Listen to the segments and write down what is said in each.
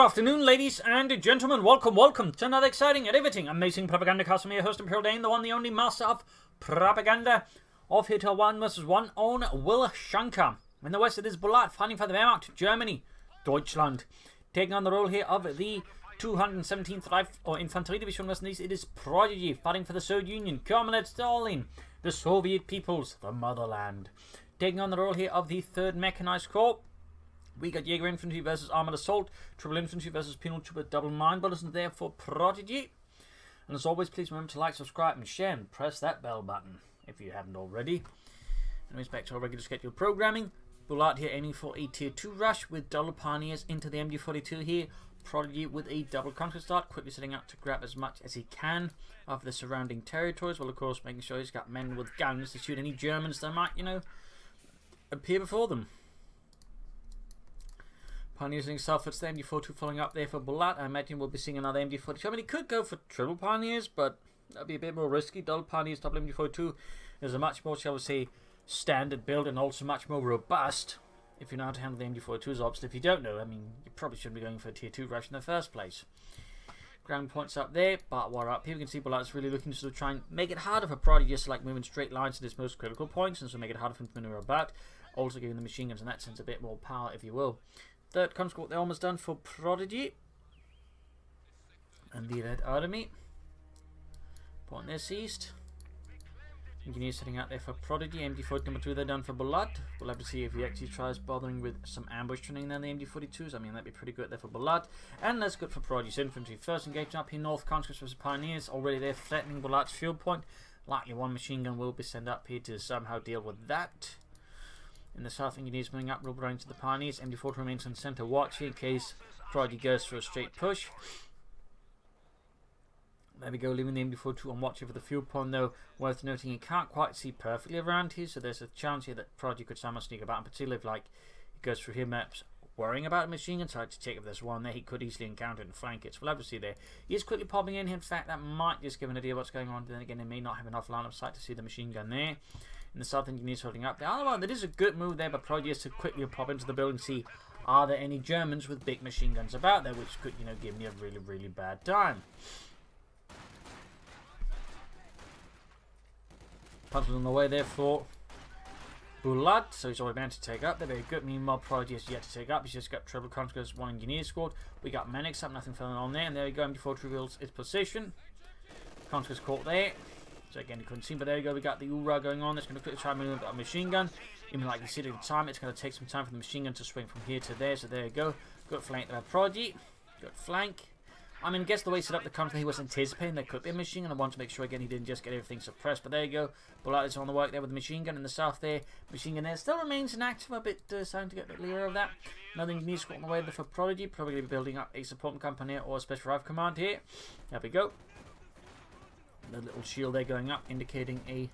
afternoon, ladies and gentlemen. Welcome to another exciting, riveting, amazing Propagandacaster. I'm your host, Imperial Dane, the one, the only master of propaganda. Off here to 1 versus 1 on Vilshanka. In the west, it is Bulat fighting for the Wehrmacht, Germany, Deutschland. Taking on the role here of the 217th Reich or Infantry Division West and East, it is Prodigy fighting for the Soviet Union, Comrade Stalin, the Soviet peoples, the motherland. Taking on the role here of the 3rd Mechanized Corps, we got Jaeger Infantry versus Armoured Assault, Triple Infantry versus Penal Trooper Double Mine Bullets, and there for Prodigy. And as always, please remember to like, subscribe, and share, and press that bell button if you haven't already. Anyways, back to our regular scheduled programming. Bulat here aiming for a Tier 2 rush with double pioneers into the MG42 here. Prodigy with a double conquer start, quickly setting out to grab as much as he can of the surrounding territories, while of course making sure he's got men with guns to shoot any Germans that might, appear before them. Pioneers himself, it's the MG42 following up there for Bulat. I imagine we'll be seeing another MG42. I mean, he could go for triple pioneers, but that'd be a bit more risky. Double pioneers, double MG42 is a much more, shall we say, standard build and also much more robust if you know how to handle the MG42's ops. If you don't know, I mean, you probably shouldn't be going for a Tier 2 rush in the first place. Ground points up there, but we're up here. We can see Bulat's really looking to sort of try and make it harder for Prodigy, just like moving straight lines to his most critical points, and so make it harder for him to maneuver about. Also giving the machine guns in that sense a bit more power, if you will. 3rd conscript, they're almost done for Prodigy. And the Red Army. Point this east. Engineers setting out there for Prodigy. MG40 number 2, they're done for Bulat. We'll have to see if he actually tries bothering with some ambush training than the MG42s. I mean, that'd be pretty good there for Bulat. And that's good for Prodigy's infantry. First engagement up here north, conscripts versus pioneers. Already they're threatening Bulat's field point. Likely one machine gun will be sent up here to somehow deal with that. In the south, engineers moving up, rubber into the pioneers. MG40 remains on center watch here in case Prodigy goes for a straight push. There we go, leaving the MG42 on watch over the fuel point though. Worth noting, you can't quite see perfectly around here, so there's a chance here that Prodigy could somehow sneak about, in particular if he goes through here maps worrying about a machine gun, so to check if there's one there he could easily encounter and flank it. So we'll have to see there. He is quickly popping in here. In fact, that might just give an idea of what's going on. Then again, they may not have enough line of sight to see the machine gun there. In the south, engineers holding up there. Otherwise, that is a good move there, but Prodigy is to quickly pop into the building and see are there any Germans with big machine guns about there, which could, give me a really, really bad time. Punches on the way there for Bulat, so he's already managed to take up. They're very good. Meanwhile, Prodigy has yet to take up. He's just got triple conscripts, 1 engineer squad. We got Manics up, nothing fell on there, and there we go. MG4 reveals its position. Conscripts caught there. So again, you couldn't see, but there you go. We got the Ura going on. That's going to quickly try and move a machine gun. Even like you see it in time, it's going to take some time for the machine gun to swing from here to there. So there you go. Good flank there, Prodigy. Good flank. I mean, I guess the way he set up the counter, he was anticipating there could be a machine gun. I want to make sure again he didn't just get everything suppressed. But there you go. Bulat is on the work there with the machine gun in the south there. Machine gun there still remains inactive. A bit starting to get a bit leery of that. Another engineer squad on the way there for Prodigy. Probably going to be building up a support company or a special rifle command here. There we go. The little shield there going up, indicating a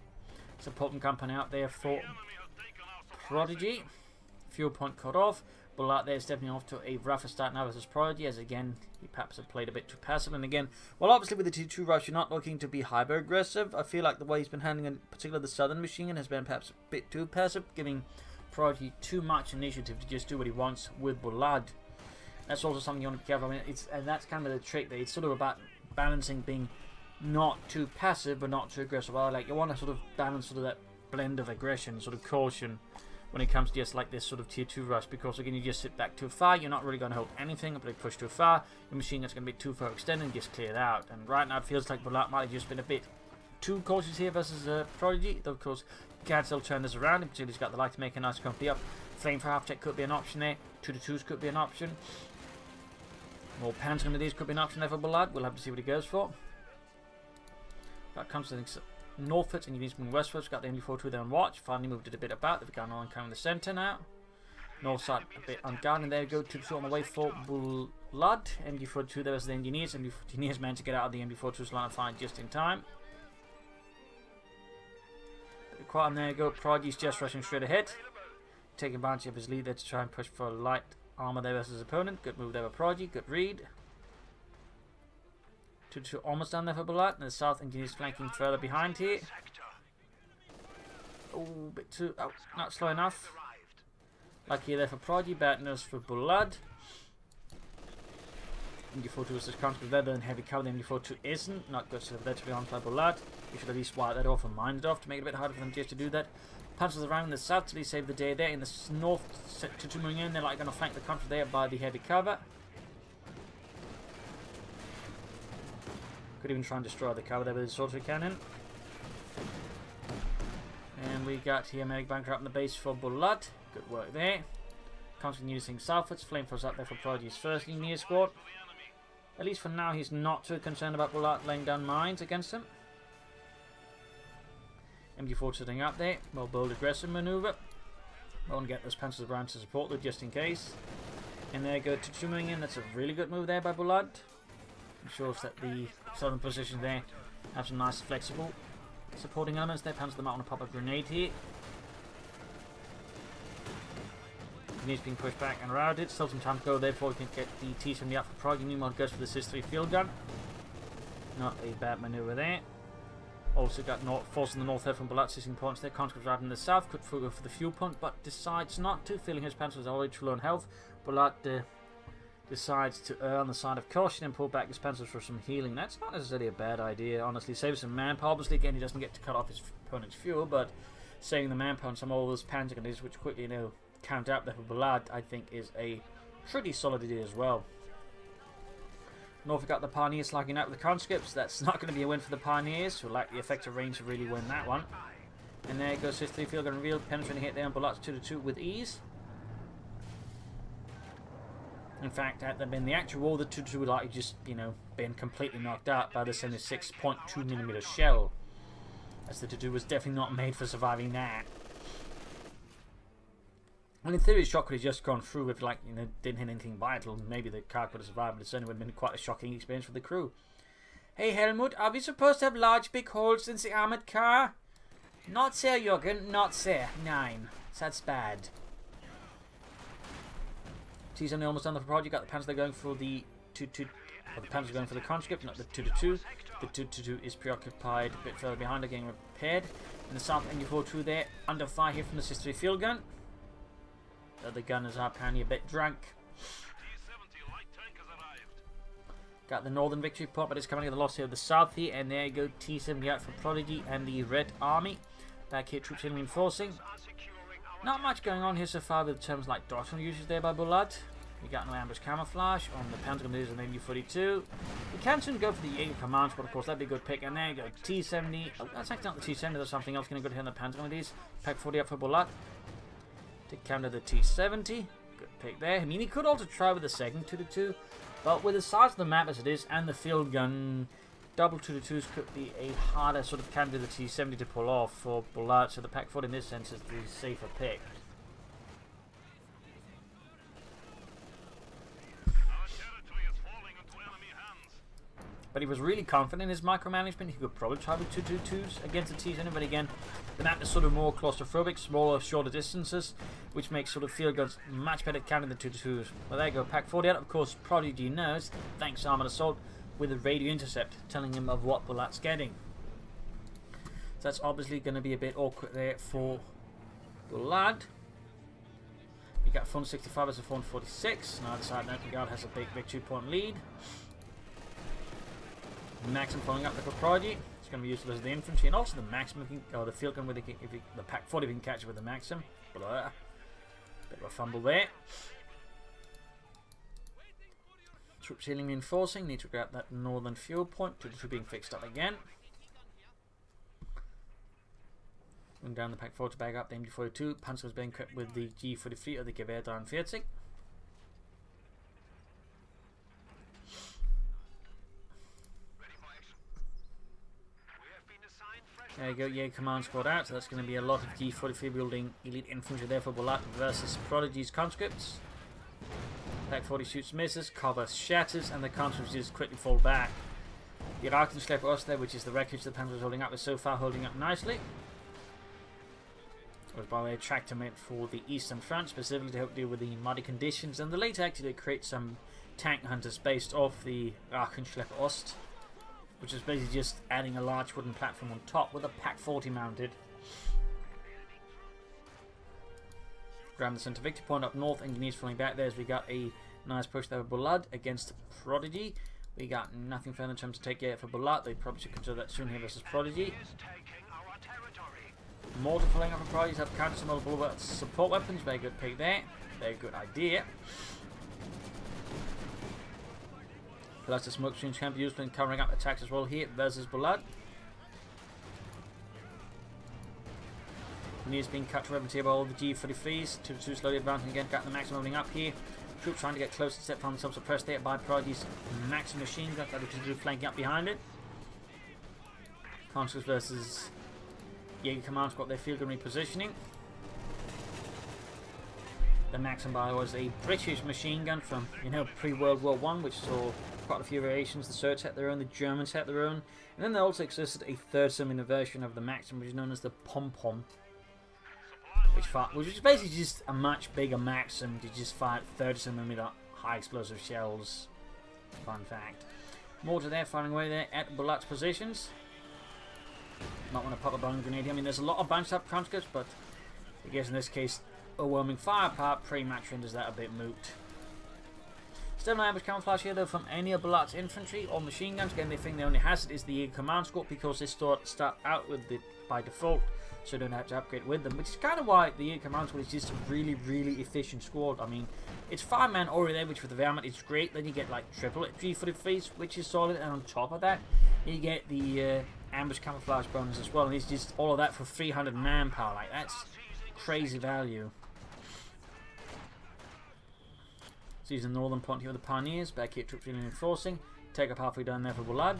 supporting company out there for Prodigy. Fuel point cut off. Bulat there stepping off to a rougher start now versus Prodigy, as again he perhaps have played a bit too passive. And again, well, obviously with the Tier 2 rush, you're not looking to be hyper aggressive. I feel like the way he's been handling, in particular the southern machine gun, has been perhaps a bit too passive, giving Prodigy too much initiative to just do what he wants with Bulat. That's also something you want to be careful. I mean, and that's kind of the trick there. It's sort of about balancing being not too passive but not too aggressive. Well, like you want to sort of balance sort of that blend of aggression, sort of caution when it comes to just like this sort of Tier 2 rush, because again you just sit back too far, you're not really going to hold anything. If they push too far, your machine gun's going to be too far extended and just clear it out. And right now it feels like Bulat might have just been a bit too cautious here versus Prodigy, though of course you can still turn this around. In particular, he's got the light to make a nice company up. Flame for half check could be an option there. 2-2s could be an option. More panting with these could be an option there for Bulat. We'll have to see what he goes for. That comes to northwards, and you need to move westwards. Got the MG42 there on watch. Finally moved it a bit about. They've gone on kind of the centre now. North side a bit unguarded. There you go. 2-2 on the way for Bulat. MG42 there as the engineers. Engineers managed to get out of the MG42's line of fire just in time. Bit quiet, and there you go. Prodigy's just rushing straight ahead. Taking advantage of his lead there to try and push for light armour there versus his opponent. Good move there by Prodigy. Good read. 2-2 almost done there for Bulat. And the south engineers flanking further behind here. Oh, a bit too... Oh, not slow enough. Lucky there for Prodigy. Bad news for Bulat. MG42 is just conscript there, then heavy cover. The MG42 isn't. Not good to there to be on by Bulat. We should at least wipe that off and mine it off to make it a bit harder for them just to do that. Panzers around in the south to save the day there. In the north, to moving in, they're like going to flank the country there by the heavy cover. Could even try and destroy the cover there with his artillery cannon. And we got here medic bunker up in the base for Bulat. Good work there. Constantly using southwards. Flamethrowers up there for Prodigy's first engineer squad. At least for now, he's not too concerned about Bulat laying down mines against him. MG4 sitting up there. Well, bold aggressive maneuver. I want to get those panzers around to support them just in case. And there go to moving in. That's a really good move there by Bulat. Ensures that the southern position there have some nice flexible supporting elements there. Panzer them out on a pop a grenade here. He's being pushed back and routed. Still some time to go there before we can get the T-70 up for Prodigy. Meanwhile, goes for the SIS-3 field gun. Not a bad maneuver there. Also got force in the north here from Bulat, seizing points there. Conscripts right in the south. Could go for the fuel point, but decides not to, feeling his panzers are already too low on health. Bulat decides to err on the side of caution and pull back his panzers for some healing. That's not necessarily a bad idea, honestly. Saves some manpower. Obviously, again, he doesn't get to cut off his opponent's fuel, but saving the manpower on some of all those panzer grenades, which quickly, count out there for Bulat, I think is a pretty solid idea as well. Norfolk got the Pioneers slugging out with the conscripts. That's not going to be a win for the Pioneers, who lack the effective range to really win that one. And there goes his 3 field gun revealed, penetrating hit there on Bulat's 2-2 with ease. In fact, in the actual war, the 2-2 would likely just, been completely knocked out by the 76.2mm shell. As the 2-2 was definitely not made for surviving that. And in theory, the shock could have just gone through if, didn't hit anything vital. Maybe the car could have survived, but it certainly would have been quite a shocking experience for the crew. Hey, Helmut, are we supposed to have large, big holes in the armoured car? Not so, Jürgen, not so. 9. That's bad. T-70 almost done the project. Got the Panzer going for the 2-2. Well, the Panzer going for the conscript, not the 2-2. The 2-2 is preoccupied a bit further behind, getting repaired. In the south, MG4 there, under fire here from the SIS-3 field gun. The other gunners are apparently a bit drunk. Got the northern victory point, but it's coming to the loss here of the south here. And there you go, T-70 out for Prodigy and the Red Army. Back here, troops in reinforcing. Not much going on here so far with terms like doctrine uses there by Bulat. We got no ambush camouflage on the Panzer Grenadiers and the MG42. We can soon go for the Jaeger commands, but of course that'd be a good pick. And there you go, T-70. Oh, that's actually not the T-70, there's something else going to go here on the Panzer Grenadiers. Pack 40 up for Bulat. To counter the T-70. Good pick there. I mean, he could also try with the second 2-2, but with the size of the map as it is and the field gun, double 2-2s could be a harder sort of counter the T-70 to pull off for Bulat, so the Pack 40 in this sense is the safer pick. But he was really confident in his micromanagement. He could probably try with 2-2-2s against the T-70, but again, the map is sort of more claustrophobic, smaller, shorter distances, which makes sort of field guns much better at counting the 2-2-2s. Well, there you go, Pack 40 out. Of course, Prodigy knows, thanks to Armoured Assault, with a radio intercept telling him of what Bulat's getting. So that's obviously going to be a bit awkward there for Bulat. You got 465 as a 446. Now the side National Guard has a big victory point lead. Maxim following up the Prodigy. It's going to be useful as the infantry, and also the Maxim, or the field gun with the Pack 40 if you can catch it with the Maxim. Blah. Bit of a fumble there. Troops healing reinforcing. Need to grab that northern fuel point. 2-2 being fixed up again. Going down the Pack 4 to back up the MG42. Panzer is being equipped with the G43 or the Gewehr 43. There you go, Jaeger command squad out, so that's going to be a lot of G43 building elite infantry there for Bulat versus Prodigy's conscripts. Pack 40 shoots, misses, cover shatters, and the conscripts just quickly fall back. The Arkenschlepper Ost there, which is the wreckage the Panzer is holding up, is so far holding up nicely. It was by the way a tractor meant for the eastern front, specifically to help deal with the muddy conditions, and the later actually create some tank hunters based off the Arkenschlepper Ost, which is basically just adding a large wooden platform on top with a Pack 40 mounted. Grab the centre victory point up north, engineers falling back there as we got a Nice push there with Bulat against Prodigy. We got nothing further in terms of take it for Bulat. They probably should consider that soon here versus Prodigy. Mortar filling up for Prodigy. Have counter some multiple support weapons. Very good pick there. Very good idea. Plus the smoke screens can be used when covering up attacks as well here versus Bulat. Needs being cut to weapons here by all the G33s. 2-2 slowly advancing again. Got the maximum moving up here. Troops trying to get close to set, found themselves suppressed there by Prodigy's maximum machine gun. That is flanking up behind it. Conscious versus Jaeger Command's got their field gun repositioning. The Maxim by was a British machine gun from, you know, pre-World War I, which saw quite a few variations. The Surge had their own, the Germans had their own, and then there also existed a third similar version of the Maxim, which is known as the Pom Pom, which is basically just a much bigger Maxim to just fire 30mm high explosive shells. Fun fact. Mortar there, firing away there at Bulat's positions. Might want to pop a bomb grenade here. I mean, there's a lot of bunched up conscripts, but I guess in this case, overwhelming firepower pretty much renders that a bit moot. Still no ambush camouflage here though from any of Bulat's infantry or machine guns. Again, they think the only hazard is the Jaeger command squad because they start out with it by default, so you don't have to upgrade with them. Which is kind of why the Jaeger command squad is just a really, really efficient squad. I mean, it's 5-man already there, which with the Wehrmacht is great. Then you get like triple G43s, which is solid, and on top of that, you get the ambush camouflage bonus as well. And it's just all of that for 300 manpower. Like, that's crazy value. So using the northern point here with the Pioneers. Back here, troops reinforcing. Take up halfway down there for Bulat.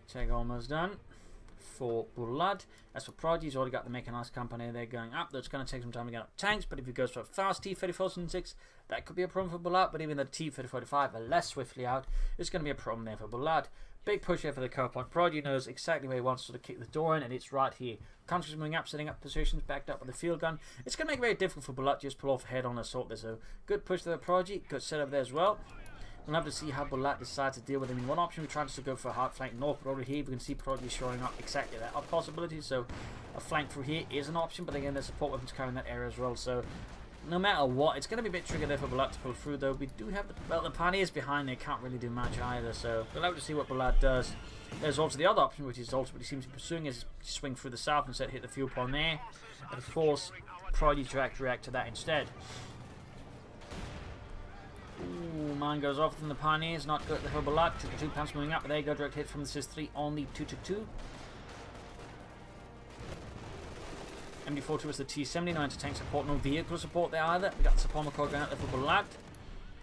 Check almost done for Bulat. As for Prodigy, he's already got the mechanized company. They're going up. That's going to take some time to get up tanks, but if he goes for a fast T-34-6, that could be a problem for Bulat. But even the T-3045 are less swiftly out, it's going to be a problem there for Bulat. Big push here for the CoH2 point. Prodigy knows exactly where he wants to kick the door in, and it's right here. Countries moving up, setting up positions, backed up with the field gun. It's going to make it very difficult for Bulat to just pull off a head-on assault. There's a good push to the Prodigy, good setup there as well. We'll have to see how Bulat decides to deal with him. I mean, one option we tried to go for a hard flank north, but over here we can see Prodigy showing up exactly that possibility. So a flank through here is an option, but again, there's support weapons covering that area as well. So no matter what, it's going to be a bit tricky there for Bulat to pull through, though. We do have the Pioneers behind there, can't really do much either. So we'll have to see what Bulat does. There's also the other option, which is also what he seems to be pursuing, is swing through the south instead, hit the fuel pond there, and force Prodigy to react to that instead. Ooh, mine goes off from the Pioneers, not good for Bulat. 2-2 pounds moving up, but there you go, direct hit from the Sis-3 on the 2-2. MD-42 is the T-70, no anti-tank support, no vehicle support there either. We got the support going out there for Bulat.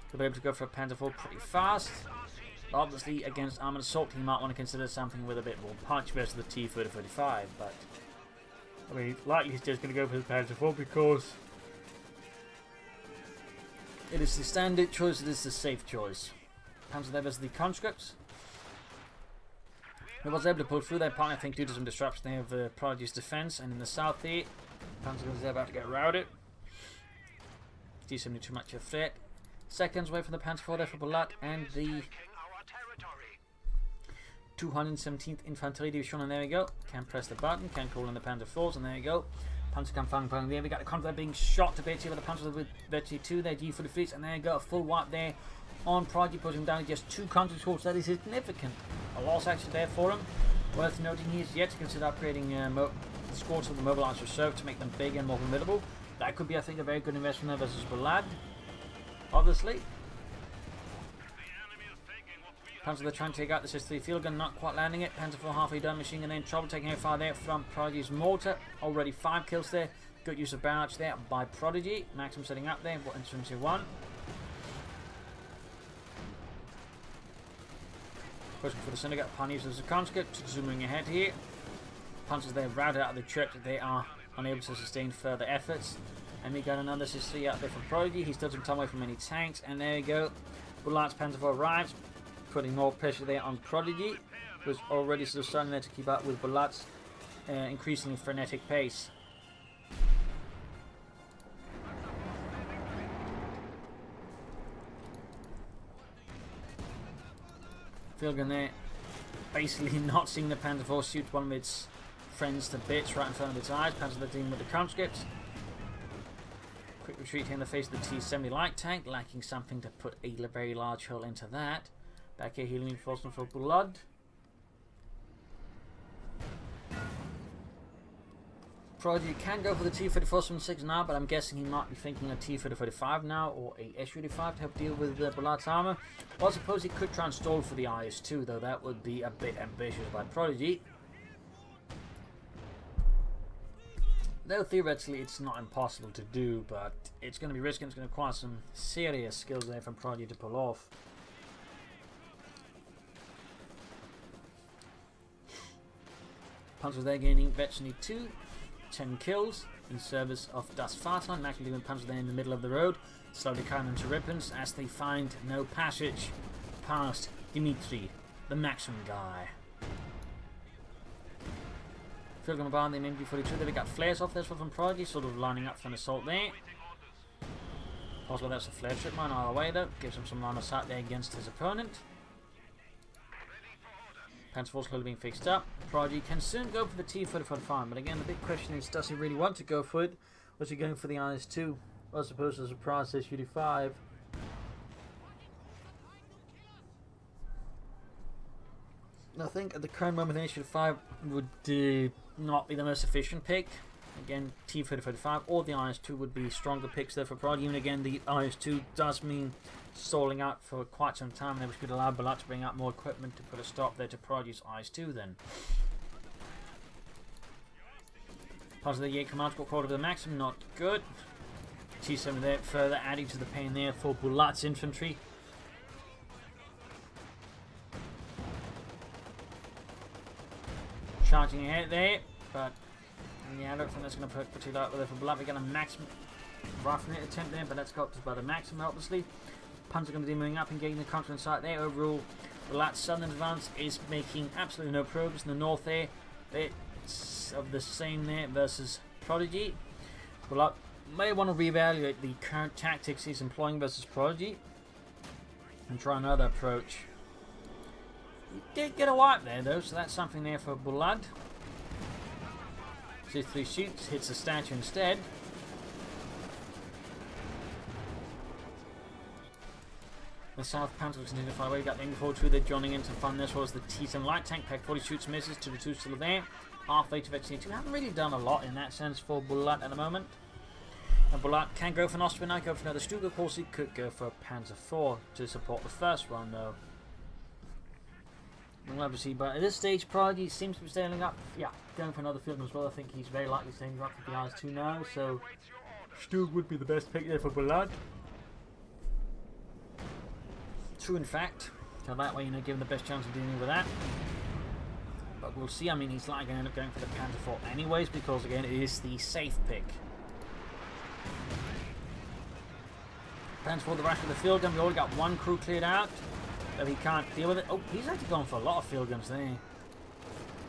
Could be able to go for a Panther 4 pretty fast. But obviously, against armored assault, he might want to consider something with a bit more punch versus the T-30-45. But I mean, likely he's just going to go for the Panther 4 because it is the standard choice, it is the safe choice. Panzer there versus the conscripts. He was able to pull through their part, I think, due to some disruption there of the Prodigy's defense. And in the south here, Panzer is about to get routed. T-70 too much of a threat. Seconds away from the Panzer 4 there for Bulat and the 217th Infantry Division. And there we go. Can press the button, can call in the Panzer 4s, and there you go. Panzer Kampfwagen there. We got the convoy being shot to bits here with the Panzer with virtually 2 there, G43s, and there you go, a full wipe there on Prodigy, putting him down to just 2 country scores. That is significant. A loss actually there for him. Worth noting, he is yet to consider upgrading the squads of the mobilized reserve to make them big and more formidable. That could be, I think, a very good investment there versus Bulat, obviously. Panzer they're trying to take out the Sis-3 field gun, not quite landing it. Panzer 4 halfway done, machine gun in trouble, taking out fire there from Prodigy's mortar. Already 5 kills there. Good use of barrage there by Prodigy. Maxim setting up there. What into 1. Pushing for the syndicate. Pioneers as a conscript. Zooming ahead here. Panzers there routed out of the church. They are unable to sustain further efforts. And we got another Sis-3 out there from Prodigy. He's still some time away from any tanks. And there you go. Bulat's Panzer 4 arrives, putting more pressure there on Prodigy, who's already sort of starting there to keep up with Bulat's increasingly frenetic pace. Field gun there, basically not seeing the Panther 4 shoot one of its friends to bits right in front of its eyes. Panzer 13 with the conscripts. Quick retreat here in the face of the T-70 light tank, lacking something to put a very large hole into that. Back here, healing reinforcement for Bulat. Prodigy can go for the T-3476 now, but I'm guessing he might be thinking a T-3045 now, or a S-35 to help deal with Bulat's armor. Well, I suppose he could try and stall for the IS-2, though that would be a bit ambitious by Prodigy. Though theoretically it's not impossible to do, but it's going to be risky. It's going to require some serious skills there from Prodigy to pull off. Panzers there gaining virtually 10 kills in service of Das Vaterland. Maximum leaving Panzer there in the middle of the road, slowly cutting them to ribbons as they find no passage past Dimitri, the Maxim guy. Field gun bomb, the MG42 there. We got flares off this one from Prodigy, sort of lining up for an assault there. Possible that's a flare ship mine either way though. Gives him some line of sight there against his opponent. Panzer IV slowly being fixed up. Prodigy can soon go for the T-3045, but again the big question is, does he really want to go for it? Was he going for the IS-2 as opposed to surprise S-35? I think at the current moment the S-35 would not be the most efficient pick. Again, T-3045 or the IS-2 would be stronger picks there for Prodigy. And again, the IS-2 does mean stalling out for quite some time there, which could allow Bulat to bring out more equipment to put a stop there to Prodigy's IS-2 then. Part of the Jaeger command got caught over the Maxim, not good. T-7 there, further adding to the pain there for Bulat's infantry. Charging ahead there, but yeah, I don't think that's going to put too light there for Bulat. We get a Maxim rifling attempt there, but that's got by the Maxim obviously. Panzer going to be moving up and getting the confidence site there. Overall, Bulat's southern advance is making absolutely no progress in the north there. Bits of the same there versus Prodigy. Bulat may want to reevaluate the current tactics he's employing versus Prodigy and try another approach. He did get a wipe there though, so that's something there for Bulat. C3 shoots, hits the statue instead. The South Panzer continue to fire away. We got the MG42 there joining in some fun. This was the T-7 light tank. Pack 40 shoots, misses to the 2 still there. Halfway to Vexine 2. Haven't really done a lot in that sense for Bulat at the moment. And Bulat can go for an Austrian, I go for another Stuka. Of course, he could go for a Panzer IV to support the first one though. We'll obviously, but at this stage, Prodigy seems to be standing up. Yeah, going for another field as well. I think he's very likely standing up for the IS-2 now. So, Stug would be the best pick there for Bulat. True, in fact. So that way, you know, give him the best chance of dealing with that. But we'll see. I mean, he's likely going to end up going for the Panzer IV anyways, because again, it is the safe pick. Panzer IV, the rest of the field gun. We already got one crew cleared out. So he can't deal with it. Oh, he's actually gone for a lot of field guns there.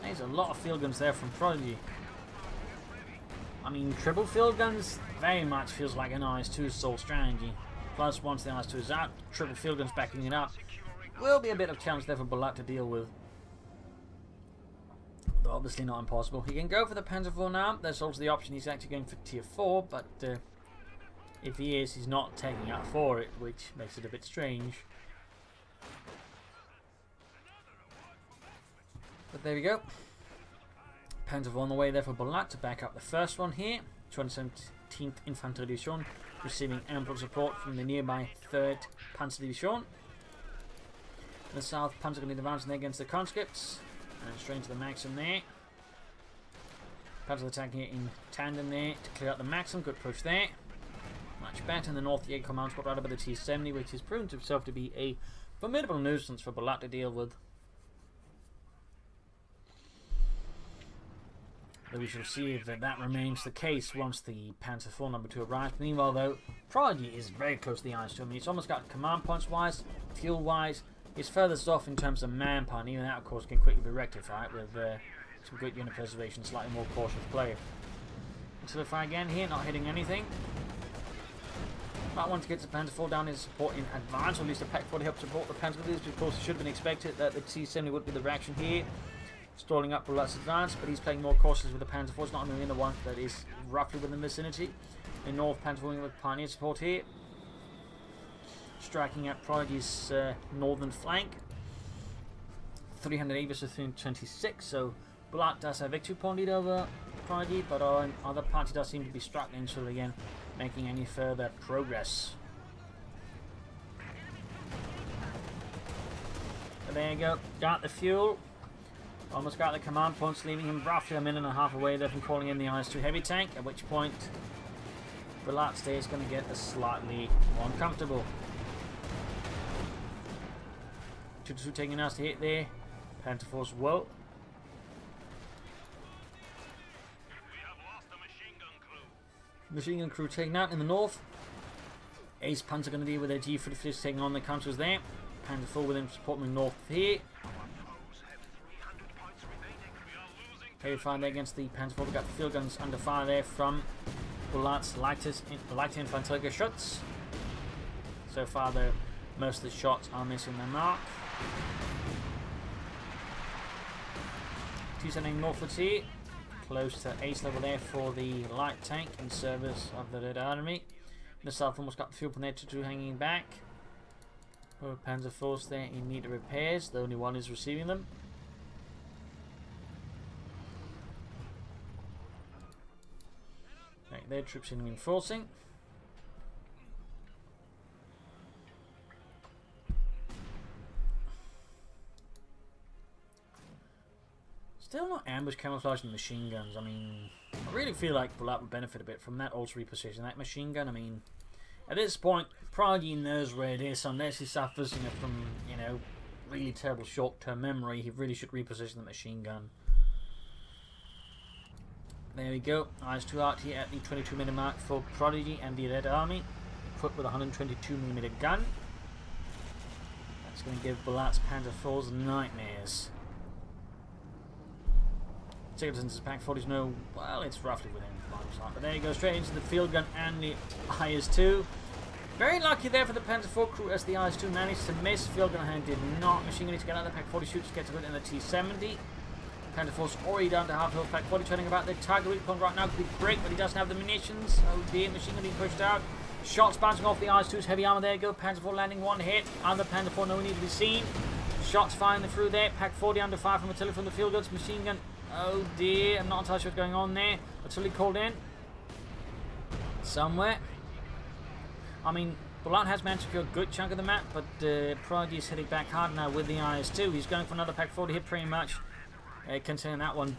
There's a lot of field guns there from Prodigy. I mean, triple field guns very much feels like an IS-2 sole strategy. Plus, once the IS-2 is out, triple field guns backing it up will be a bit of a challenge there for Bulat to deal with. Though obviously not impossible. He can go for the Panzer IV now. There's also the option he's actually going for Tier 4, but if he is, he's not taking out for it, which makes it a bit strange. But there we go. Panzer IV on the way there for Bulat to back up the first one here. 217th Infantry Division receiving ample support from the nearby 3rd Panzer Division. The South Panzer going to advance there against the conscripts. And straight into the Maxim there. Panzer attacking it in tandem there to clear out the Maxim. Good push there. Much better. In the North Jaeger command squad right up by the T-70, which has proven to itself to be a formidable nuisance for Bulat to deal with. But we shall see if that remains the case once the Panzer IV number 2 arrives. Meanwhile though, Prodigy is very close to the IS-2. I mean, it's almost got command points wise, fuel wise. It's furthest off in terms of manpower, and even that of course can quickly be rectified with some good unit preservation, slightly more cautious play. Until fire again here, not hitting anything. Might want to get the Panzer IV down in support in advance, or at least a Pack 4 to help support the Panzer IV, because of course it should have been expected that the T-70 would be the reaction here. stalling up Bulat's advance, but he's playing more cautious with the Panzer Force, not moving in the one that is roughly within the vicinity. In north, Panzer Force with Pioneer support here, striking at Prodigy's northern flank. 308 versus 326, so Bulat does have victory point lead over Prodigy, but our other party does seem to be struggling, so again, making any further progress. So there you go, got the fuel, almost got the command points, leaving him roughly a minute and a half away there from calling in the IS-2 heavy tank, at which point Bulat's day is going to get slightly more uncomfortable. 2-2 taking us to hit there, Panzer Force well. Machine gun crew taken out in the north. Ace Panzer going to deal with their G-35s taking on the counters there. Panzer 4 with them supporting the north here. Heavy fire there against the Panzer 4. We've got the field guns under fire there from Bulat's light infantry shots. So far though, most of the shots are missing their mark. 279 northwards here. Close to ace level there for the light tank in service of the Red Army. The south almost got the fuel from there to 2 hanging back. Panzer Force there in need of repairs. The only one is receiving them. Right, their troops in reinforcing. Still not ambush camouflaging machine guns. I mean, I really feel like Bulat would benefit a bit from that also reposition. That machine gun, I mean, at this point, Prodigy knows where it is, unless he suffers, you know, from, you know, really terrible short-term memory. He really should reposition the machine gun. There we go. IS-2 out here at the 22-minute mark for Prodigy and the Red Army, equipped with a 122mm gun. That's going to give Bulat's Panzer IVs nightmares. Second distance Pack 40s, no, well, it's roughly within line of sight. But there you go, straight into the field gun and the IS-2. Very lucky there for the Panzer IV crew as the IS-2 managed to miss. Field gun hand did not. Machine gun needs to get out of the Pack 40 shoots, gets a good in the T-70. Panzer IV's already down to half health. Pack 40 turning about the target weak point right now could be great, but he doesn't have the munitions. Oh dear, machine gun being pushed out. Shots bouncing off the IS-2's heavy armor. There you go, Panzer IV landing one hit. Other Panzer IV no need to be seen. Shots firing through there. Pack 40 under fire from artillery from the field guns. Machine gun. Oh dear, I'm not entirely sure what's going on there. Artillery called in. Somewhere. I mean, Bulat has managed to secure a good chunk of the map, but Prodigy is hitting back hard now with the IS-2. He's going for another Pack 40 hit pretty much. Considering that one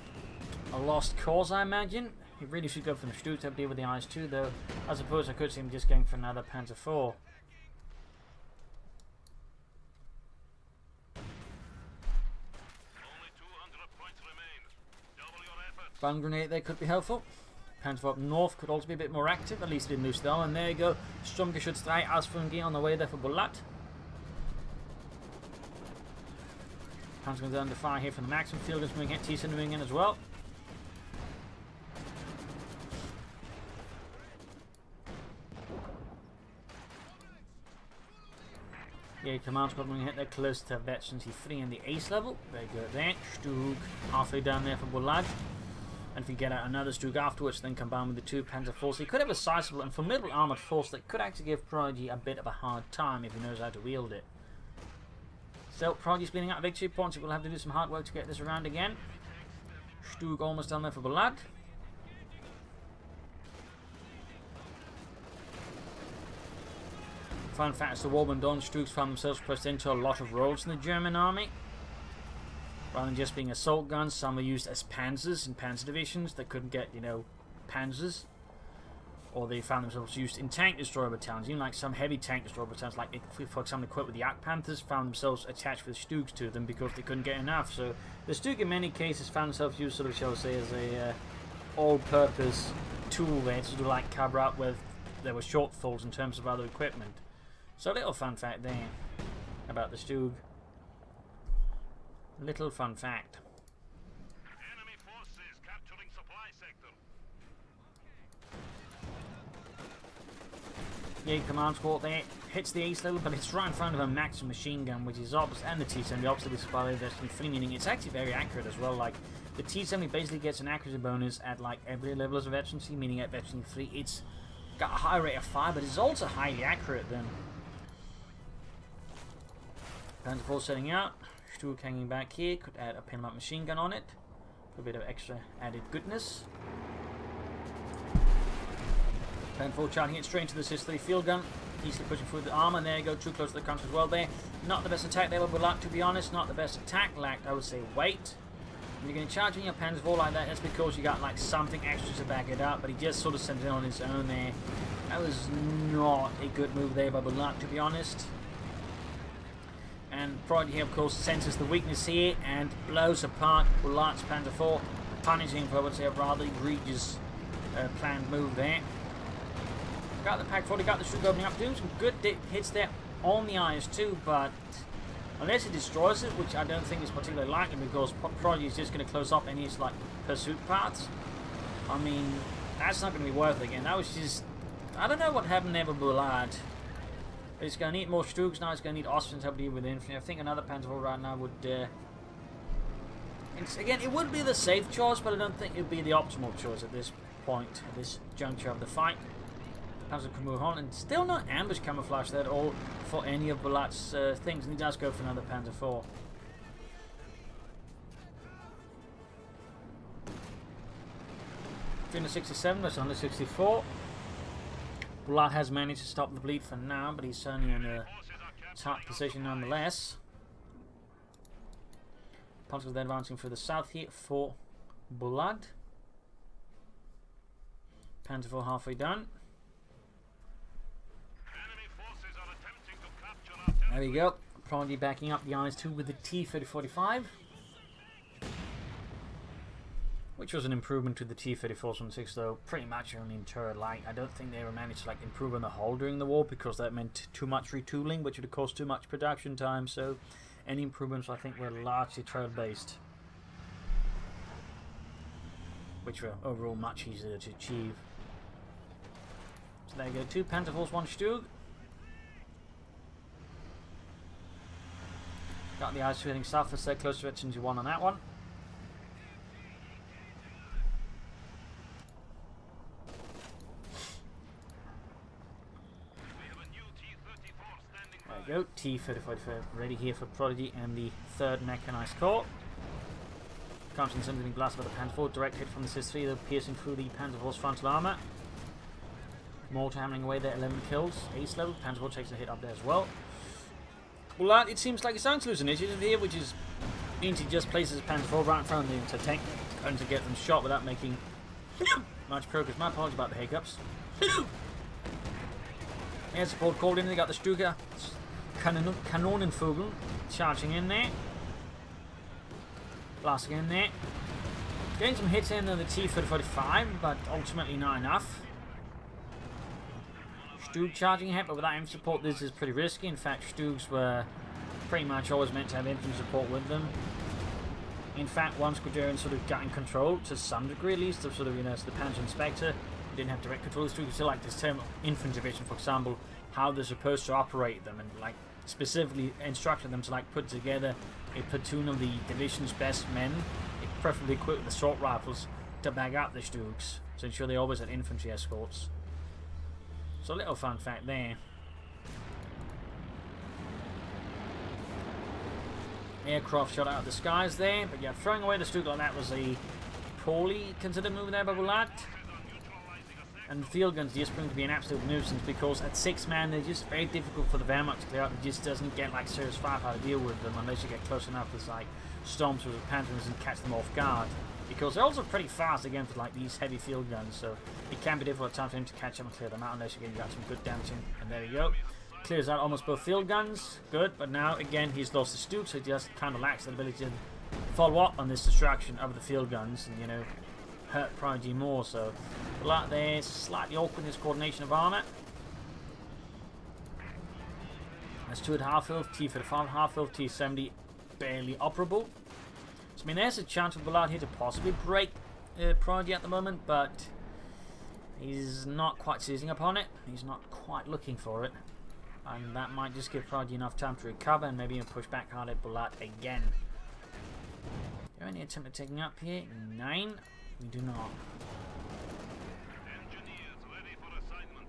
a lost cause, I imagine. He really should go for the Studs to deal with the IS-2, though. I suppose I could see him just going for another Panzer IV. Stun grenade there could be helpful. Panzer up north could also be a bit more active, at least it didn't lose them. And there you go, Sturmgeschütz 3 Ausführung on the way there for Bulat. Panzer guns under fire here from the maximum field guns moving in, T-7 moving in as well. Yeah, command squad moving hit there close to Veteran T3 in the ace level. Very good there. Stug halfway down there for Bulat. And if we get out another Stug afterwards, then combined with the 2 Panzer force, he could have a sizable and formidable armoured force that could actually give Prodigy a bit of a hard time if he knows how to wield it. So, Prodigy's bleeding out victory points. He will have to do some hard work to get this around again. Stug almost done there for Bulat. Fun fact, as the war went on, Stugs found themselves pressed into a lot of roles in the German army. Rather than just being assault guns, some were used as panzers in panzer divisions that couldn't get, you know, panzers. Or they found themselves used in tank destroyer battalions. Even like some heavy tank destroyer battalions, like for example equipped with the Jagd Panthers, found themselves attached with Stugs to them because they couldn't get enough. So the Stug in many cases found themselves used, sort of, shall we say, as a all-purpose tool there to like cover up where there were shortfalls in terms of other equipment. So a little fun fact there about the Stug. Little fun fact. Enemy forces capturing supply sector. Jaeger command squad there. Hits the ace level, but it's right in front of a maximum machine gun, which is opposite, and the T-70 opposite with Spotlight Destiny 3, meaning it's actually very accurate as well. Like, the T-70 basically gets an accuracy bonus at like every level of efficiency, meaning at efficiency 3 it's got a high rate of fire, but it's also highly accurate then. Panzer IV setting out. Sturk hanging back here. Could add a pin-up machine gun on it for a bit of extra added goodness. Panzer IV charging it straight into the SIS-3 field gun. Easily pushing through the armor. And there you go, too close to the country as well there. Not the best attack there, but Bulat, to be honest. Not the best attack. Lacked, I would say, weight. When you're going to charge in your Panzer IV like that, that's because you got like something extra to back it up. But he just sort of sent it on his own there. That was not a good move there by Bulat, to be honest. And Prodigy, of course, senses the weakness here and blows apart Bulat's Panzer IV, punishing for, I would say, a rather egregious planned move there. Got the Pack 40, got the Sturk opening up, doing some good hits there on the eyes too, but unless he destroys it, which I don't think is particularly likely because Prodigy is just going to close up any like pursuit paths. I mean, that's not going to be worth it again. That was just, I don't know what happened there with Bulat. It's going to need more Sturks now. It's going to need Austrians to help deal with Infantry. I think another Panzer IV right now would. Again, it would be the safe choice, but I don't think it would be the optimal choice at this point, at this juncture of the fight. Panzer can move on, and still no ambush camouflage there at all for any of Bulat's things, and he does go for another Panzer IV. $367, that's 164. Bulat has managed to stop the bleed for now, but he's certainly in a top position nonetheless. Panzers then advancing through the south here for Bulat. Panzer IV halfway done. There we go. Prodigy backing up the IS-2 with the T-3045. Which was an improvement to the T-3416, though pretty much only in turret light. I don't think they ever managed to like improve on the hull during the war because that meant too much retooling, which would have cost too much production time. So any improvements I think were largely turret based, which were overall much easier to achieve. So there you go, 2 Panzer IVs, 1 Sturk. Got the IS-2 heading south for stay close to it since you won on that one. There you go, T-35 ready here for Prodigy and the 3rd Mechanized Corps. Constant something blasted by the Panzer IV, direct hit from the SIS-3, though piercing through the Panzer IV's frontal armor. Mortar hammering away there, 11 kills, ace level. Panzer IV takes a hit up there as well. Bulat, it seems like he's starting to lose initiative here, which is means he just places his Panzer IV right in front of the tank and to get them shot without making much progress. My apologies about the hiccups. Air support called in, they got the Stuka Kanonenvogel charging in there. Blasting in there. Getting some hits in on the T-3045, but ultimately not enough. Sturk charging ahead, but without infantry support this is pretty risky. In fact, Sturks were pretty much always meant to have infantry support with them. In fact, one Squadron sort of got in control to some degree at least of sort of, you know, so the Panzer Inspector didn't have direct control of the Sturks. Still like this term infantry division, for example, how they're supposed to operate them and like specifically instructed them to like put together a platoon of the division's best men, preferably equipped with assault rifles, to back up the Sturks to ensure they always had infantry escorts. So a little fun fact there. Aircraft shot out of the skies there, but yeah, throwing away the Sturk like that was a poorly considered move there by Bulat. And the field guns just proving to be an absolute nuisance because at 6 man they're just very difficult for the Wehrmacht to clear out. It just doesn't get like serious firepower to deal with them unless you get close enough with like storms with panthers and catch them off guard. Because they're also pretty fast again for like these heavy field guns, so it can be difficult at times for him to catch them and clear them out unless again you got some good damage in. And there you go. Clears out almost both field guns. Good, but now again he's lost the Sturk, so he just kind of lacks the ability to follow up on this destruction of the field guns and, you know, hurt Prodigy more. So a lot there, slightly awkward in his coordination of armor. That's 2 at half health, T-35 half health, T-70 barely operable. So I mean there's a chance for Bulat here to possibly break Prodigy at the moment, but He's not quite seizing upon it. He's not quite looking for it. And that might just give Prodigy enough time to recover and maybe even push back hard at Bulat again. Do you have any attempt at taking up here? 9. We do not. Engineers ready for assignment.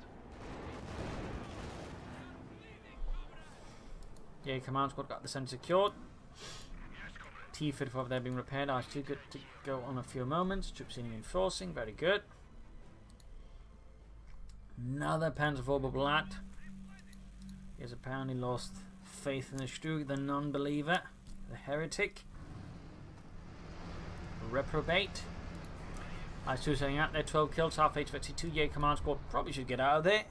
Yeah, command squad got the center secured. Yes, comrade. T-fit over there being repaired. R2 good to go on a few moments. Troops in reinforcing. Very good. Another Panzer IV Bulat. He has apparently lost faith in the Stug, the non-believer, the heretic, reprobate. R2 setting out there, 12 kills, half H52. Jaeger command squad probably should get out of there.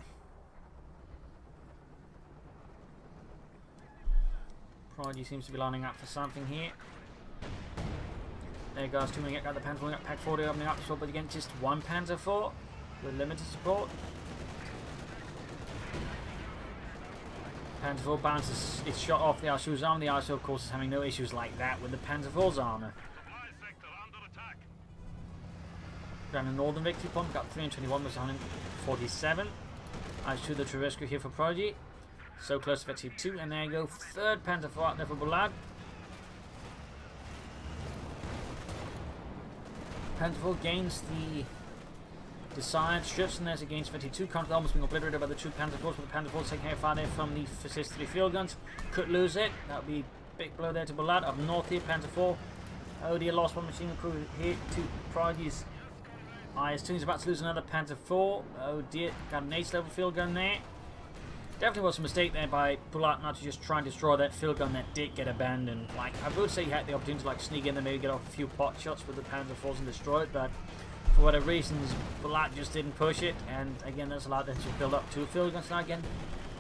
Prodigy seems to be lining up for something here. There goes 2 minutes, got the Panzer IV, Pack 40 opening up, but again just one Panzer IV with limited support. Panzer IV bounces its shot off the R2's armor. The R2 of course is having no issues like that with the Panzer IV's armor. Supply sector under attack. Down the northern victory point, got 321 versus 147. R2 the true rescue here for Prodigy. So close to victory 2, and there you go, 3rd Panzer IV out there for Bulat. Panzer IV gains the desired strips, and there's against 52. Counter almost being obliterated by the 2 Panzer IVs, but the Panzer IVs taking air fire there from the SS3 field guns. Could lose it. That would be a big blow there to Bulat. Up north here, Panzer IV. Oh dear, lost one machine gun crew here to Prodigy's IS-2. He's about to lose another Panzer IV. Oh dear, got an ace level field gun there. Definitely was a mistake there by Bulat not to just try and destroy that field gun that did get abandoned. Like, I would say he had the opportunity to like sneak in there, maybe get off a few pot shots with the Panzer IVs and destroy it, but for whatever reasons, Bulat just didn't push it, and again, that's allowed them to build up 2 field guns. Now again,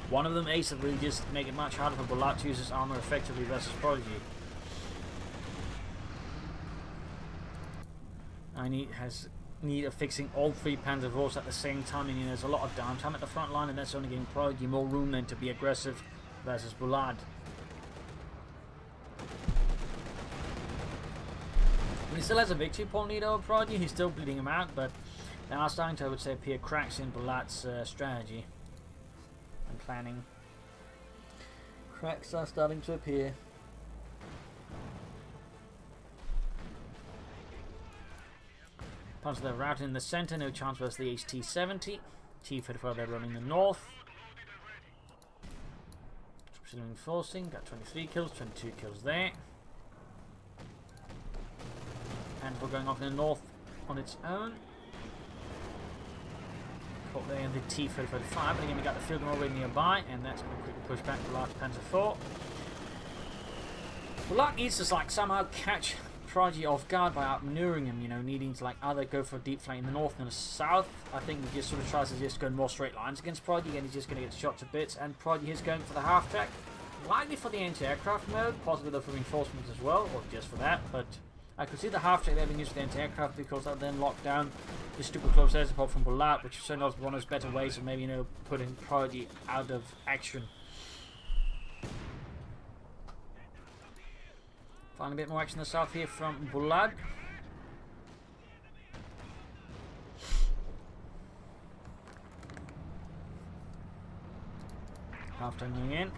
one of them ace that really just make it much harder for Bulat to use his armor effectively versus Prodigy. I need of fixing all 3 Panzer IVs at the same time, and there's a lot of downtime at the front line, and that's only giving Prodigy more room then to be aggressive versus Bulat. He still has a victory point lead over Prodigy. He's still bleeding him out, but there are starting to, I would say, appear cracks in Bulat's strategy and planning. Cracks are starting to appear. Punch the route in the center, no chance versus the HT-70. T-54 there running the north. Troops reinforcing, got 23 kills, 22 kills there. And we're going off in the north on its own. Caught there in the T-35, but again we got the field gun already nearby, and that's going to quickly push back the last Panzer IV. Bulat needs to like somehow catch Prodigy off guard by outmaneuvering him, you know, needing to like either go for a deep flank in the north and the south. I think he just sort of tries to just go in more straight lines against Prodigy, and he's just going to get shot to bits, and Prodigy is going for the half track. Likely for the anti-aircraft mode, possibly though for reinforcements as well, or just for that, but I could see the half track there being used for the anti-aircraft because that then locked down the stupid close air support from Bulat, which is certainly one of those better ways of maybe, you know, putting Prodigy out of action. Find a bit more action in the south here from Bulat. Half turning in.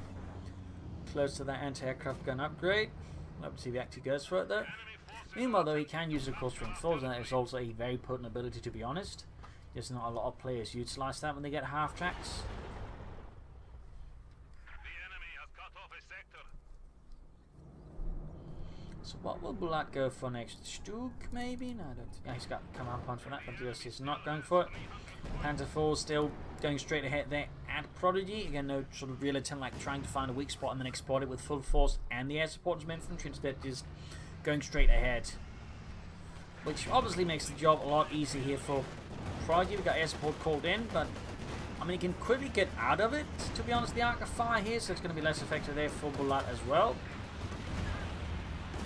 Close to that anti-aircraft gun upgrade. Let's see if he actually goes for it though. Meanwhile though, he can use of course reinforcements, and that is also a very potent ability, to be honest. Just not a lot of players utilize that when they get half tracks. The enemy has cut off a sector. So what will Bulat go for next? Stug maybe? No, I don't. Yeah, he's got command punch for that, but just is not going for it. Panzer IV still going straight ahead there at Prodigy. Again, no sort of real attempt like trying to find a weak spot and then exploit it with full force and the air support from infantry. Instead, just going straight ahead, which obviously makes the job a lot easier here for Prodigy. We've got air support called in, but I mean, he can quickly get out of it, to be honest, the arc of fire here, so it's going to be less effective there for Bulat as well.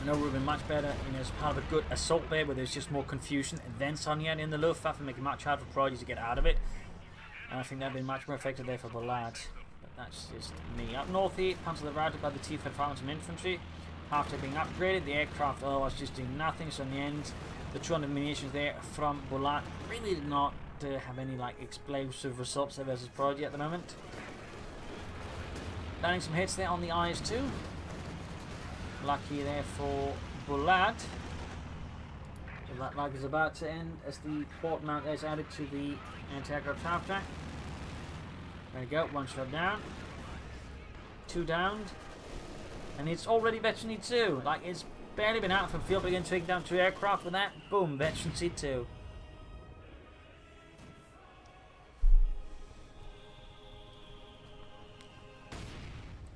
I know it would have been much better, you know, as part of a good assault there where there's just more confusion, and then suddenly in the Luftwaffe and make it much harder for Prodigy to get out of it. And I think that would be much more effective there for Bulat. But that's just me. Up north here, Panzer the routed by the T-55 some infantry. After being upgraded, the aircraft was just doing nothing, so in the end, the 200 munitions there from Bulat really did not have any like explosive results there versus Prodigy at the moment. Landing some hits there on the IS-2. Lucky there for Bulat. So that lag is about to end as the port mount is added to the anti-aircraft half track. There we go, one shot down. Two downed. And it's already Veteran C2. Like, it's barely been out from field, but again taking down 2 aircraft with that. Boom, Veteran C2.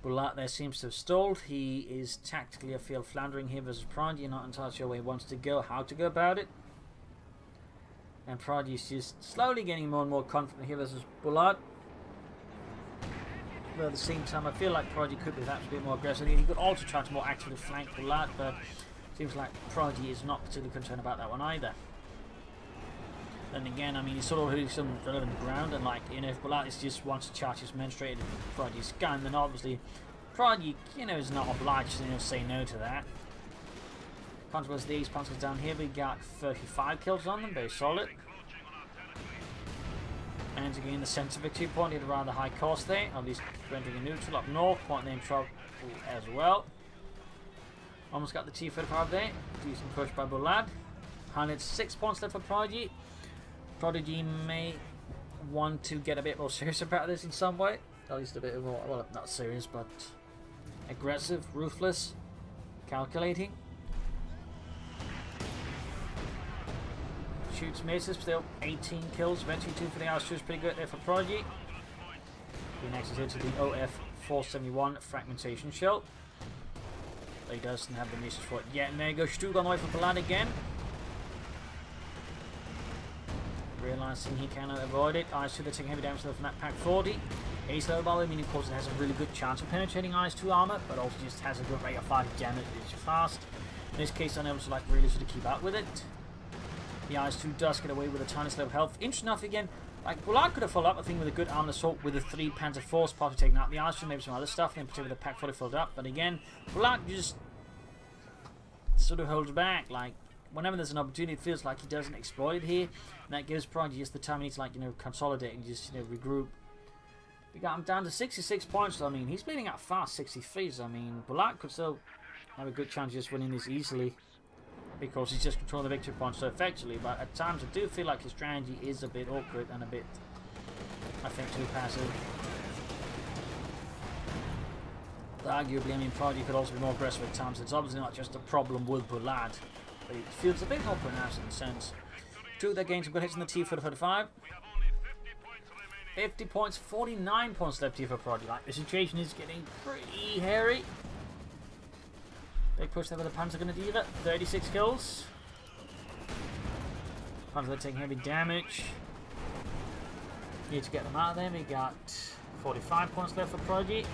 Bulat there seems to have stalled. He is tactically, I feel, floundering here versus Prodigy. You're not entirely sure where he wants to go, how to go about it. And Prodigy is just slowly getting more and more confident here versus Bulat. But at the same time, I feel like Prodigy could be perhaps a bit more aggressive. He could also try to more actively flank Bulat, but it seems like Prodigy is not particularly concerned about that one either. Then again, I mean, he's sort of hitting some relevant ground, and like, you know, if Bulat just wants to charge his men straight into Prodigy's gun, then obviously Prodigy, you know, is not obliged to, you know, say no to that. Consequence of these panzers down here, we got 35 kills on them, very solid. And again, the sense of victory point at a rather high cost there, at least rendering a neutral up north, point name trouble as well. Almost got the T-35 there, decent push by Bulat. 106 points left for Prodigy. Prodigy may want to get a bit more serious about this in some way. At least a bit more, well, not serious, but aggressive, ruthless, calculating. Shoots, misses, still 18 kills. Eventually 2 for the IS-2 is pretty good there for Prodigy. The next is here to the OF-471 fragmentation shell. But he doesn't have the misses for it yet. And there you go, Stug on the way for Bulat again. Realizing he cannot avoid it. IS-2 they're taking heavy damage from that Pack 40. Ace level by the way, meaning of course it has a really good chance of penetrating IS-2 armor, but also just has a good rate of fire damage. It's fast. In this case, unable to like really sort of keep up with it. The IS-2 does get away with a tiny level of health. Interesting enough again, like Bulat could have followed up, I think, with a good armor assault with a 3 Panzer Force possibly taking out the IS-2, maybe some other stuff, in particular the Pack 40 filled up. But again, Bulat just sort of holds back. Like, whenever there's an opportunity, it feels like he doesn't exploit it here. And that gives Prodigy just the time he needs to, like, you know, consolidate and just, you know, regroup. We got him down to 66 points. So, I mean, he's bleeding out fast, 63. So, I mean, Bulat could still have a good chance of just winning this easily, because he's just controlling the victory point so effectively. But at times, I do feel like his strategy is a bit awkward and a bit, I think, too passive. But arguably, I mean, Prodigy could also be more aggressive at times. It's obviously not just a problem with Bulat, but it feels a bit more pronounced in a sense. 2 of their games have got hits in the T-45. 50 points, 49 points left here for Prodigy. Like, the situation is getting pretty hairy. Big push there with the Panzer Grenadier, 36 kills. Panzer taking heavy damage. Need to get them out of there. We got 45 points left for Prodigy.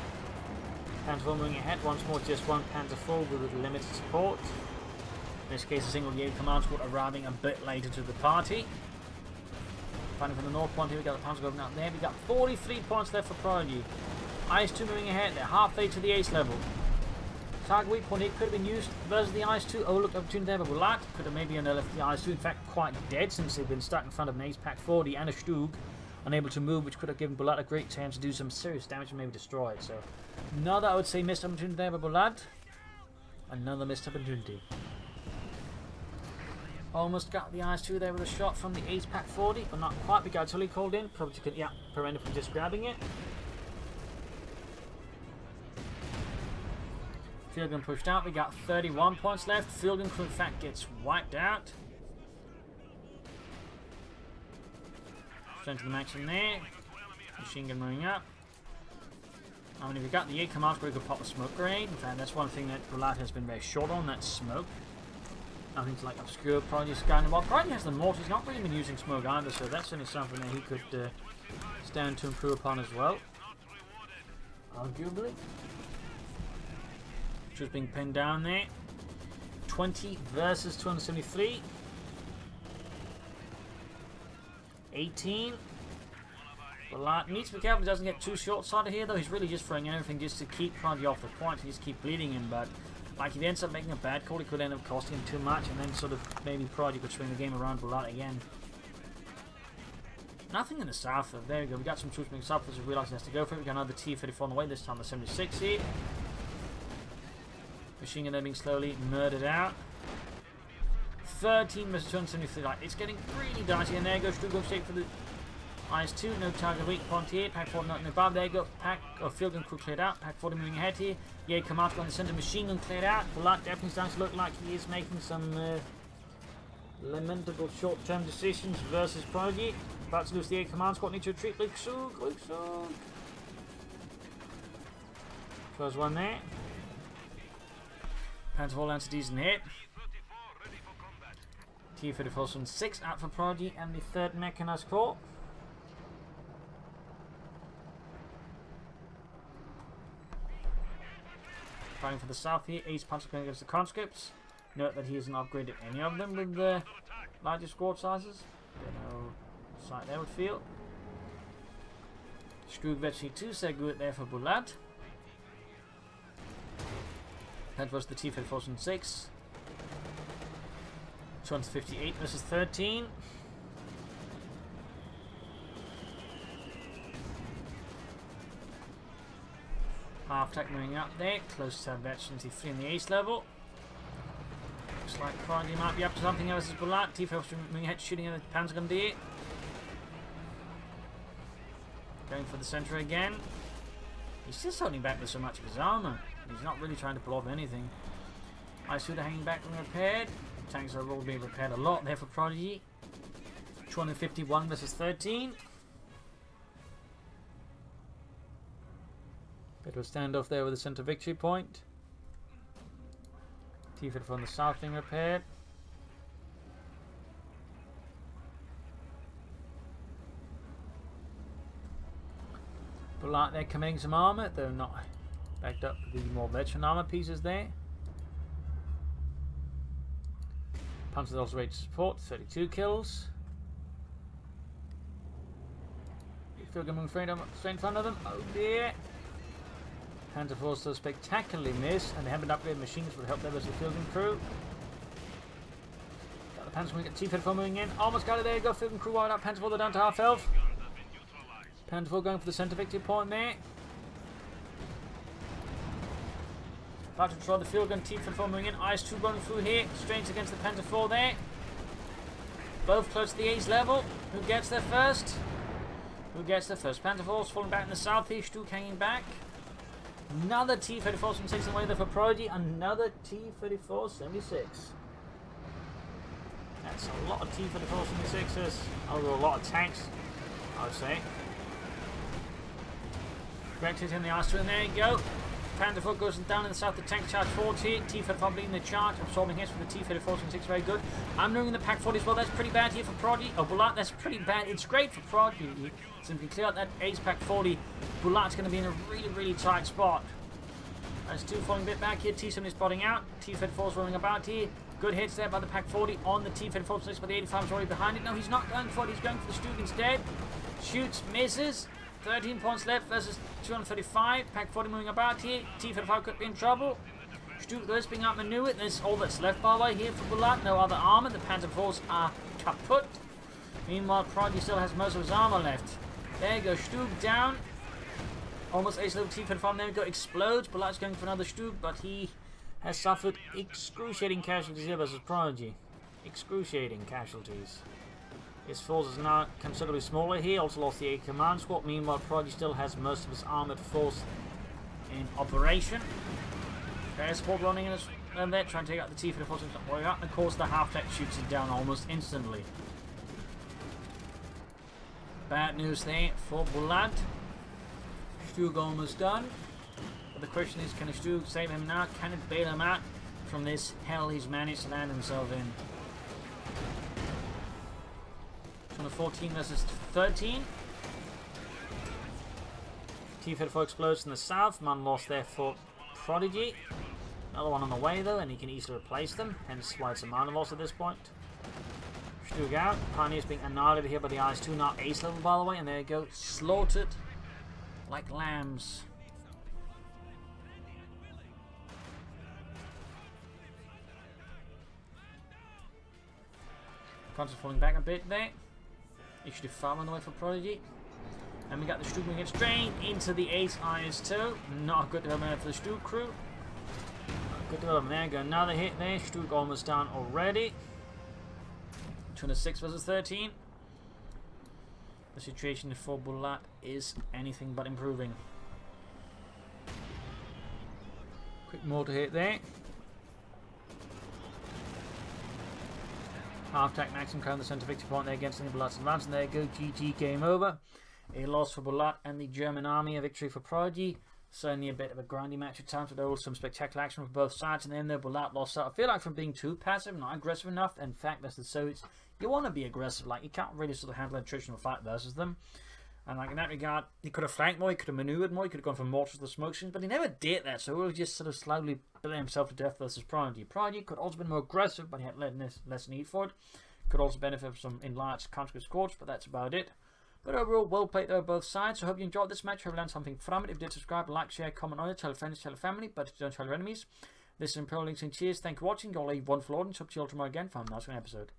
Panzer IV moving ahead once more, just 1 Panzer IV with limited support. In this case, a single Jaeger command squad arriving a bit later to the party. Fighting from the north point here, we got the Panzer going out there. We got 43 points left for Prodigy. IS-2 moving ahead, they're halfway to the ace level. Target weak point here could have been used versus the IS-2. Oh, look, opportunity there, but Bulat could have maybe left the IS-2, in fact, quite dead since they've been stuck in front of an ace Pack 40 and a Stug, unable to move, which could have given Bulat a great chance to do some serious damage and maybe destroy it. So, another, I would say, missed opportunity there by Bulat. Another missed opportunity. Almost got the IS-2 there with a shot from the ace Pack 40, but not quite. We got totally called in. Probably could, yeah, prevent it from just grabbing it. Field gun pushed out. We got 31 points left. Field gun crew, in fact, gets wiped out. Straight to the max in there. Machine gun moving up. I mean, if we got the 8 command, we could pop a smoke grenade. In fact, that's one thing that Bulat has been very short on, that smoke. Nothing to like obscure Prodigy's gun. While Prodigy has the mortar, he's not really been using smoke either, so that's certainly something that he could stand to improve upon as well. Arguably. Just being pinned down there. 20 versus 273. 18. Bulat needs to be careful he doesn't get too short-sighted here, though. He's really just throwing everything just to keep Prodigy off the point and just keep bleeding him, but like, if he ends up making a bad call, he could end up costing him too much, and then sort of maybe Prodigy could swing the game around Bulat again. Nothing in the south. There we go. We got some troops moving south as we realise he has to go for it. We got another T-34 on the way. This time the 76 here. Machine gun being slowly murdered out. 13 versus 273. Like, it's getting really dicey. And there goes Stu going straight for the IS-2. No target weak point here. Pack 4 not above. There you go. Pack of field gun crew cleared out. Pack 40 moving ahead here. Yeah, Command on the centre. Machine gun cleared out. Bulat definitely starting to look like he is making some lamentable short-term decisions versus Prodigy. About to lose the 8 command squad. Need to retreat. Luke Soog. Luke Soog. First one there. Panzer IV lands a decent hit. T-34 from 6 out for Prodigy and the 3rd Mechanized Corps. Fighting for the south here. Ace Panzer going against the conscripts. Note that he hasn't upgraded any of them with the larger squad sizes. Don't know what sight they would feel. Skrugvetchi 2 so good there for Bulat. That was the T-34 from 6. 258 versus 13. Half attack moving up there, close to veterans 3 in the ace level. Looks like Prodigy might be up to something versus Bulat. T-34 moving ahead, shooting at the Panzer gun D. Going for the centre again. He's just holding back with so much of his armour. He's not really trying to pull off anything. IS-2 hanging back unrepaired. Tanks are all being repaired a lot there for Prodigy. 251 versus 13. Bit of a standoff there with the centre victory point. T-34 on the south being repaired. Bulat there committing some armour, though not backed up with the more veteran armour pieces there. Panzer also ready to support, 32 kills. Field gun moving straight in front of them. Oh dear. Panzer IV still spectacularly miss, and they haven't upgraded machines would help them as the field gun crew. Got the Panzer moving, T-34 moving in. Almost got it, there you go. Field gun crew wide up. Panzer IV, they're down to half health. Panzer IV going for the centre victory point there. About to draw the field gun. T-34 moving in. IS-2 running through here. Strange against the Panzer IV there. Both close to the ace level. Who gets there first? Who gets there first? Panzer IV's falling back in the south here. Stuck hanging back. Another T-34 from 6 away there for Prodigy. Another T-34 76. That's a lot of T-34 76s. Although a lot of tanks, I would say. Great hit in the IS-2, and there you go. Panzer IV goes down in the south. The tank charge forwards here. T-34 leading the charge. Absorbing hits for the T-34 from 6. Very good. I'm doing the Pack 40 as well. That's pretty bad here for Prodigy. Oh, Bulat, that's pretty bad. It's great for Prodigy. Simply clear out that ace Pack 40. Bulat's going to be in a really, really tight spot. IS-2 falling a bit back here. T-7 is spotting out. T-34's rolling about here. Good hits there by the Pack 40 on the T-34 6, but the 85 is already behind it. No, he's not going for it. He's going for the Stug instead. Shoots, misses. 13 points left versus 235. Pack 40 moving about here. T-35 could be in trouble. Stug is being outmaneuvered. That's all that's left, by the way, here for Bulat. No other armour. The Panzer IVs are kaput. Meanwhile, Prodigy still has most of his armour left. There you go. Stug down. Almost ace level T-35. There we go. Explodes. Bulat's going for another Stug, but he has suffered excruciating casualties here versus Prodigy. Excruciating casualties. His force is now considerably smaller here. Also lost the 8 command squad. Meanwhile, Prodigy still has most of his armoured force in operation. Okay, support running in and they're trying to take out the T-34. And of course, the half-tech shoots it down almost instantly. Bad news there for Bulat. Stug almost done. But the question is, can Stug save him now? Can it bail him out from this hell he's managed to land himself in? 14 versus 13. T-34 explodes in the south. Man lost there for Prodigy. Another one on the way though, and he can easily replace them. Hence why it's a minor loss at this point. Stug out. Pioneers being annihilated here by the IS-2, not ace level by the way, and there you go. Slaughtered like lambs. Panzer falling back a bit there. Issue 5 on the way for Prodigy. And we got the Stu going straight into the 8 IS-2. Not a good development for the Stu crew. Good development there. Got another hit there. Stu almost down already. 206 versus 13. The situation for Bulat is anything but improving. Quick mortar hit there. Half-tack maximum count the centre victory point there against the Bulat's advance. And there you go, GG, game over. A loss for Bulat and the German army, a victory for Prodigy. Certainly a bit of a grindy match at times, but there was some spectacular action from both sides. And then the Bulat lost out, I feel like, from being too passive, not aggressive enough. In fact, that's the Soviets. You want to be aggressive, like you can't really sort of handle a traditional fight versus them. And like in that regard, he could have flanked more, he could have manoeuvred more, he could have gone from mortars to the smoke screens, but he never did that, so he was just sort of slowly building himself to death versus Prodigy. Prodigy could also have been more aggressive, but he had less need for it. Could also benefit from some enlarged counter squads, but that's about it. But overall, well played there both sides. So I hope you enjoyed this match. I hope you learned something from it. If you did, subscribe, like, share, comment on it, tell friends, tell family, but don't tell your enemies. This is Imperial Links and cheers. Thank you for watching. You'll leave one for audience. Hope to see you all tomorrow again for another episode.